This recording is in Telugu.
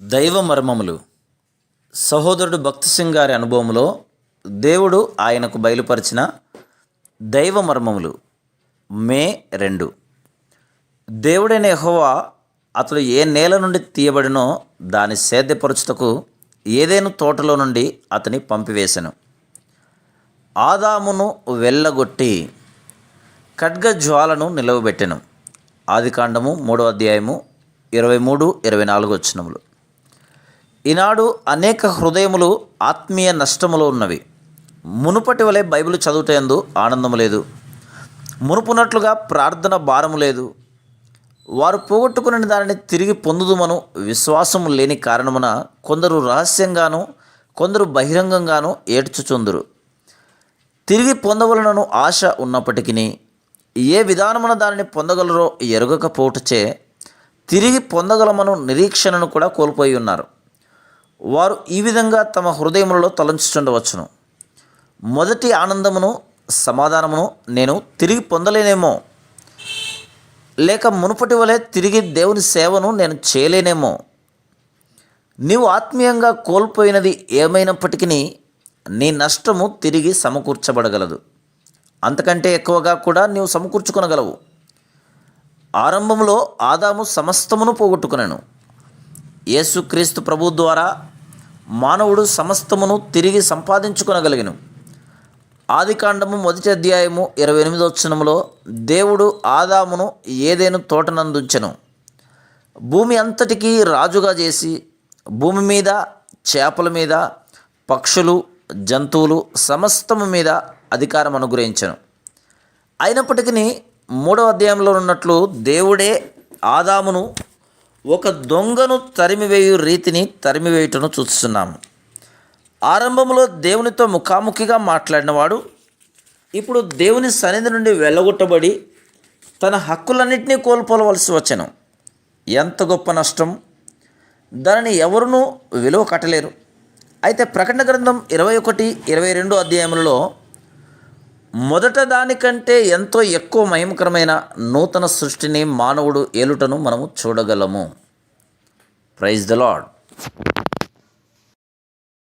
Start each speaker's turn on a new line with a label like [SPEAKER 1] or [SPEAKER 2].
[SPEAKER 1] దైవ మర్మములు. సహోదరుడు భక్తి సింగ్ గారి అనుభవంలో దేవుడు ఆయనకు బయలుపరిచిన దైవ మర్మములు. మే 2. దేవుడైన యెహోవా అతడు ఏ నేల నుండి తీయబడినో దాని సేద్యపరచుటకు ఏదైనా తోటలో నుండి అతని పంపివేశను. ఆదామును వెళ్ళగొట్టి ఖడ్గజ్వాలను నిలవబెట్టెను. ఆదికాండము 3వ అధ్యాయము 23-24 వచనములు. ఈనాడు అనేక హృదయములు ఆత్మీయ నష్టములో ఉన్నవి. మునుపటి వలె బైబిల్ చదువుటయందు ఆనందము లేదు. మునుపునట్లుగా ప్రార్థన భారము లేదు. వారు పోగొట్టుకుని దానిని తిరిగి పొందుదుమను విశ్వాసము లేని కారణమున కొందరు రహస్యంగాను కొందరు బహిరంగంగాను ఏడ్చుచుందురు. తిరిగి పొందవలనను ఆశ ఉన్నప్పటికీ ఏ విధానమున దానిని పొందగలరో ఎరుగకపోవటచే తిరిగి పొందగలమను నిరీక్షణను కూడా కోల్పోయి ఉన్నారు. వారు ఈ విధంగా తమ హృదయములలో తలంచుచుండవచ్చును. మొదటి ఆనందమును సమాధానమును నేను తిరిగి పొందలేనేమో, లేక మునుపటి వలె తిరిగి దేవుని సేవను నేను చేయలేనేమో. నీవు ఆత్మీయంగా కోల్పోయినది ఏమైనప్పటికీ నీ నష్టము తిరిగి సమకూర్చబడగలదు. అంతకంటే ఎక్కువగా కూడా నీవు సమకూర్చుకొనగలవు. ఆరంభంలో ఆదాము సమస్తమును పోగొట్టుకునెను. యేసుక్రీస్తు ప్రభు ద్వారా మానవుడు సమస్తమును తిరిగి సంపాదించుకొనగలిగెను. ఆదికాండము 1వ అధ్యాయము 28వ వచనములో దేవుడు ఆదామును ఏదైనా తోటనందుంచెను. భూమి అంతటికీ రాజుగా చేసి భూమి మీద చేపల మీద పక్షులు జంతువులు సమస్తము మీద అధికారం అనుగ్రహించెను. అయినప్పటికీ 3వ అధ్యాయంలో ఉన్నట్లు దేవుడే ఆదామును ఒక దొంగను తరిమివేయు రీతిని తరిమివేయుటను చూస్తున్నాము. ఆరంభంలో దేవునితో ముఖాముఖిగా మాట్లాడినవాడు ఇప్పుడు దేవుని సన్నిధి నుండి వెళ్ళగొట్టబడి తన హక్కులన్నింటినీ కోల్పోవలసి వచ్చెను. ఎంత గొప్ప నష్టం! దానిని ఎవరునూ విలువ కట్టలేరు. అయితే ప్రకటన గ్రంథం 21-22 అధ్యాయములలో మొదట దానికంటే ఎంతో ఎక్కువ మహిమకరమైన నూతన సృష్టిని మానవుడు ఏలుటను మనము చూడగలము. Praise the lord.